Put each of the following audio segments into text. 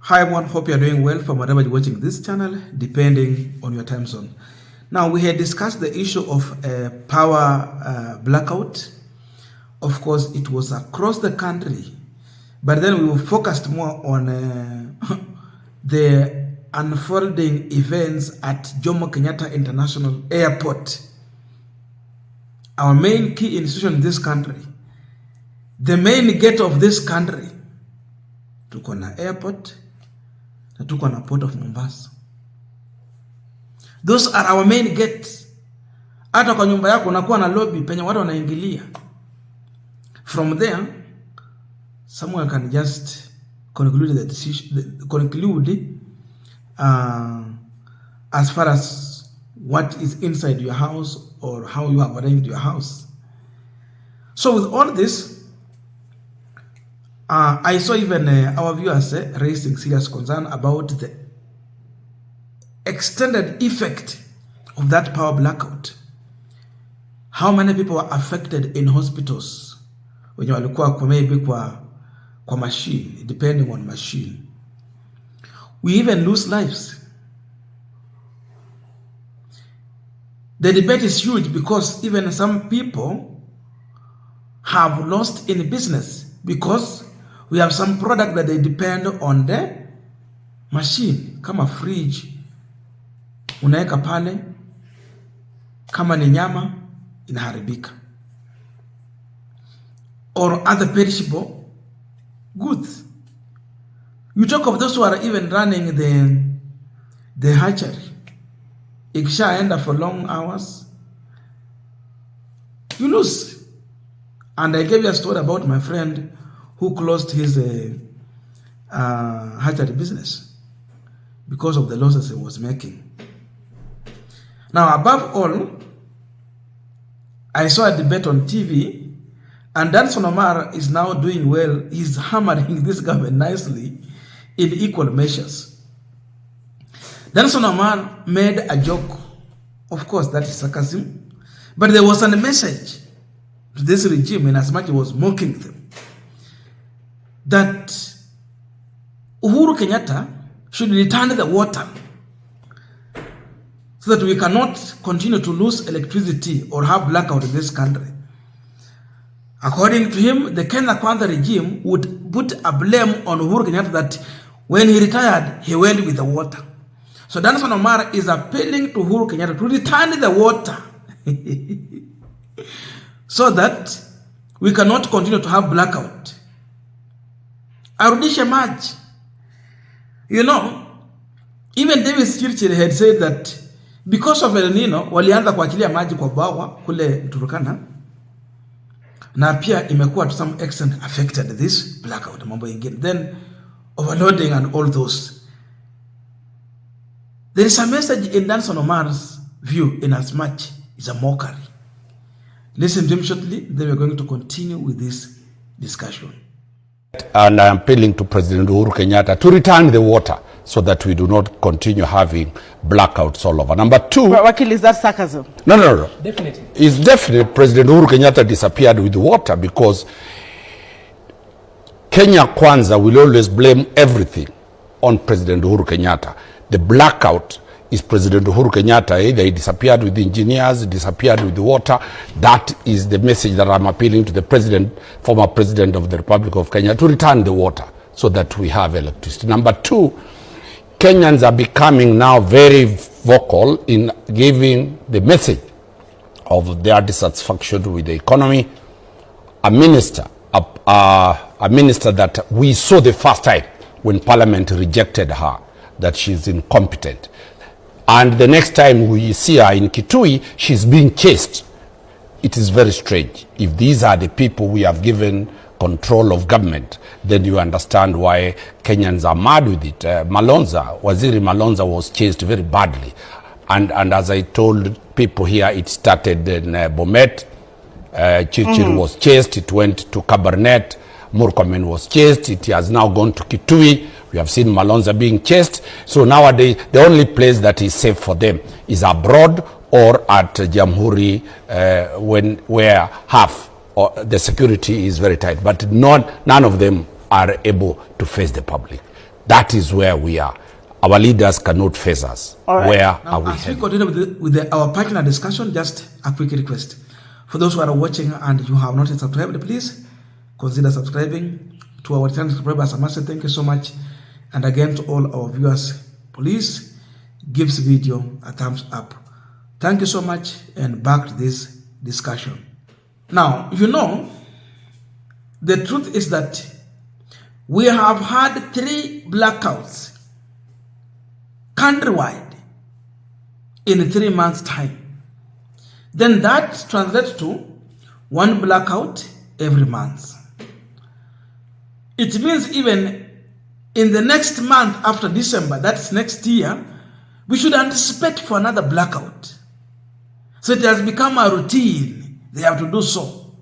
Hi everyone, hope you are doing well from wherever you're watching this channel, depending on your time zone. Now, we had discussed the issue of power blackout. Of course, it was across the country, but then we were focused more on the unfolding events at Jomo Kenyatta International Airport, our main key institution in this country, the main gate of this country. Tuko na airport, na tuko na port of Mombasa. Those are our main gates. Hata kwa nyumba yako unakuwa na lobby penye watu wanaingilia. From there, someone can just conclude the decision, as far as what is inside your house or how you have arranged your house. So with all this, I saw even our viewers raising serious concern about the extended effect of that power blackout. How many people were affected in hospitals when you walikuwa kwa maybe kwa machine, depending on machine. We even lose lives. The debate is huge because even some people have lost in business because we have some product that they depend on the machine. Kama fridge, unaeka pale, kama ni nyama, inaharibika. Or other perishable goods. You talk of those who are even running the hatchery. Ikishaenda for long hours, you lose. And I gave you a story about my friend who closed his hatchery business because of the losses he was making. Now, above all, I saw a debate on TV, and Dunstan Omari is now doing well. He's hammering this government nicely in equal measures. Dunstan Omari made a joke. Of course, that is sarcasm. But there was a message to this regime, in as much as he was mocking them, that Uhuru Kenyatta should return the water so that we cannot continue to lose electricity or have blackout in this country. According to him, the Kenya Kwanza regime would put a blame on Uhuru Kenyatta that when he retired, he went with the water. So Dunstan Omari is appealing to Uhuru Kenyatta to return the water so that we cannot continue to have blackout. Arudishe maji. You know, even David Chirchir had said that because of El Nino, walianza kuachilia maji kwa bwawa kule Turkana, na pia imekuwa to some extent affected this blackout, mambo ingine. Then overloading and all those. There is a message in Dunstan Omari's view in as much is a mockery. Listen to him shortly, then we're going to continue with this discussion. And I am appealing to President Uhuru Kenyatta to return the water so that we do not continue having blackouts all over. Number two... Wakil, is that sarcasm? No. Definitely. It's definitely President Uhuru Kenyatta disappeared with the water because Kenya Kwanza will always blame everything on President Uhuru Kenyatta. The blackout is President Uhuru Kenyatta. Either he disappeared with the engineers, disappeared with the water. That is the message that I'm appealing to the president, former president of the Republic of Kenya, to return the water so that we have electricity. Number two, Kenyans are becoming now very vocal in giving the message of their dissatisfaction with the economy. A minister that we saw the first time when Parliament rejected her, that she's incompetent. And the next time we see her in Kitui, she's being chased. It is very strange. If these are the people we have given control of government, then you understand why Kenyans are mad with it. Waziri Malonza was chased very badly. And as I told people here, it started in Bomet. Chirchir was chased. It went to Kabarnet. Murkomen was chased. It has now gone to Kitui. We have seen Malonza being chased. So nowadays, the only place that is safe for them is abroad or at Jamhuri, where half or the security is very tight. But none of them are able to face the public. That is where we are. Our leaders cannot face us. Right. Where now, are we as headed? we continue with our partner discussion, just a quick request. For those who are watching and you have not yet subscribed, please consider subscribing to our channel. Subscribers, I must say thank you so much. And again, to all our viewers, please give this video a thumbs up. Thank you so much, and back to this discussion. Now, you know, the truth is that we have had 3 blackouts countrywide in 3 months' time. Then that translates to 1 blackout every month. It means even in the next month after December, that's next year, we should anticipate for another blackout. So it has become a routine. They have to do so.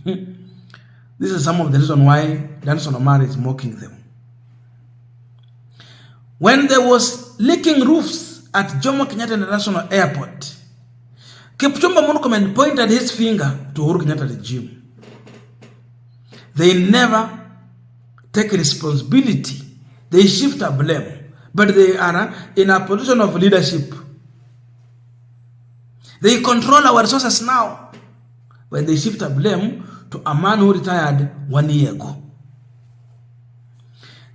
This is some of the reason why Dunstan Omari is mocking them. When there was leaking roofs at Jomo Kenyatta International Airport, Kipchumba Murkomen pointed his finger to Uhuru Kenyatta regime. They never take responsibility. They shift a blame, but they are in a position of leadership. They control our resources now, but they shift a blame to a man who retired 1 year ago.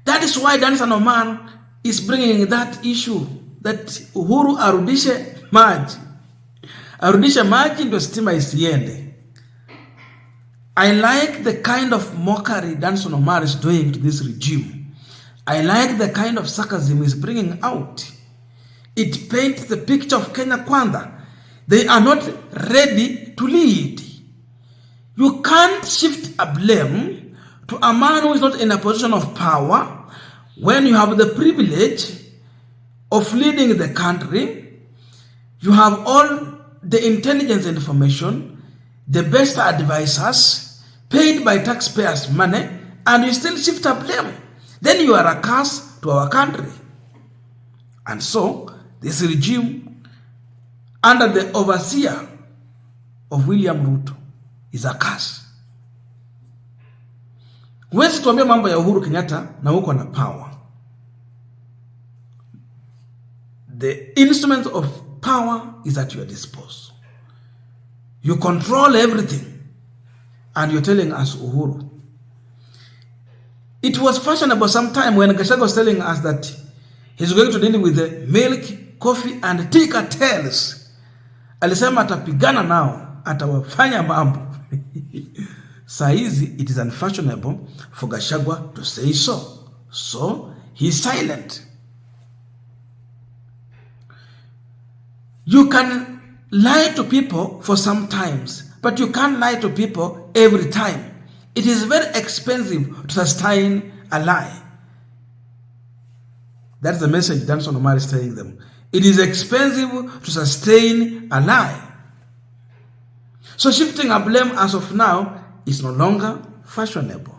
That is why Dunstan Omari is bringing that issue that Uhuru arudishe maji. Arudishe maji ndio stima isiende. I like the kind of mockery Dunstan Omari is doing to this regime. I like the kind of sarcasm he's bringing out. It paints the picture of Kenya Kwanza. They are not ready to lead. You can't shift a blame to a man who is not in a position of power when you have the privilege of leading the country. You have all the intelligence information, the best advisors, paid by taxpayers' money, and you still shift a blame. Then you are a curse to our country. And so, this regime, under the overseer of William Ruto, is a curse. Huwezi tuambia mambo ya Uhuru Kenyatta na uko na power. The instrument of power is at your disposal. You control everything, and you're telling us Uhuru. It was fashionable sometime when Gachagua was telling us that he's going to deal with the milk, coffee, and tea cartels. Alisema atapigana nao, atawafanya mambo. Saizi, it is unfashionable for Gachagua to say so. So, he's silent. You can lie to people for some times, but you can't lie to people every time. It is very expensive to sustain a lie. That's the message Dunstan Omari is telling them. It is expensive to sustain a lie. So shifting a blame as of now is no longer fashionable.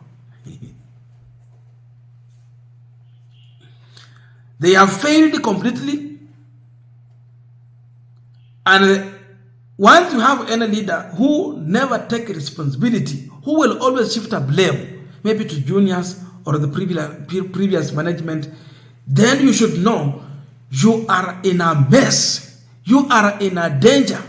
They have failed completely. And once you have any leader who never takes responsibility, who will always shift a blame, maybe to juniors or the previous management, then you should know you are in a mess. You are in a danger.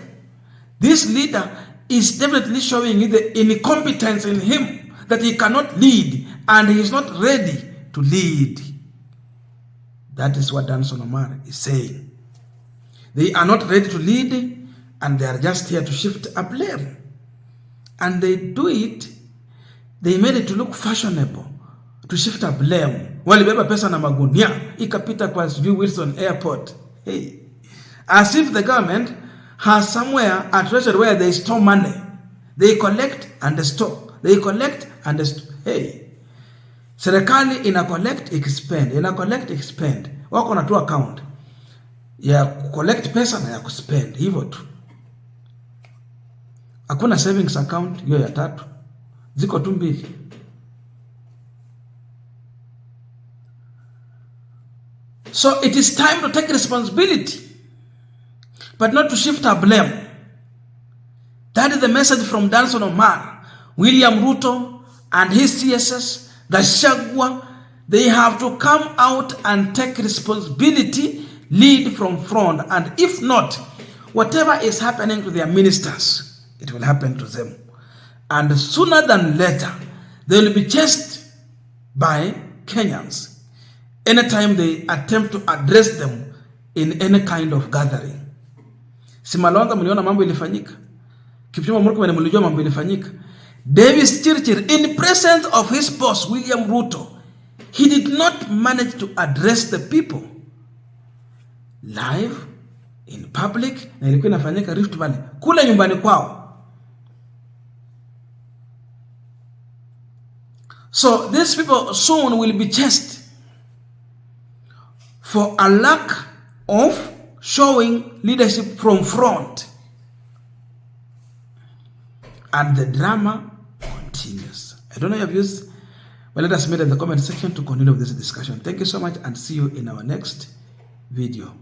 This leader is definitely showing you the incompetence in him, that he cannot lead and he is not ready to lead. That is what Dunstan Omari is saying. They are not ready to lead, and they are just here to shift a blame. And they do it, they made it to look fashionable, to shift a blame. Walibeba pesa na magunia, ikapita kwa Wilson Airport. Hey. As if the government has somewhere a treasury where they store money. They collect and they store. They collect and they store. Hey. Serikali ina collect, expend. Ina collect, expend. Wako na tu account ya collect pesa na ya kuspend. Hivyo tu. Hakuna savings account, hiyo ya tatu. Ziko tu mbili. So it is time to take responsibility, but not to shift our blame. That is the message from Dunstan Omari, William Ruto and his CSS, Gachagua, They have to come out and take responsibility, lead from front, and if not, whatever is happening to their ministers, it will happen to them. And sooner than later, they will be chased by Kenyans anytime they attempt to address them in any kind of gathering. Simalonga mliona mambo ilifanyika. Kipchumba Murkomen mlijua mambo ilifanyika. Davis Chirchir, in presence of his boss William Ruto, he did not manage to address the people live in public, na ilikuwa inafanyika Rift Valley kule nyumbani kwao. So these people soon will be chased for a lack of showing leadership from front. And the drama continues. I don't know your views, but let us meet in the comment section to continue with this discussion. Thank you so much and see you in our next video.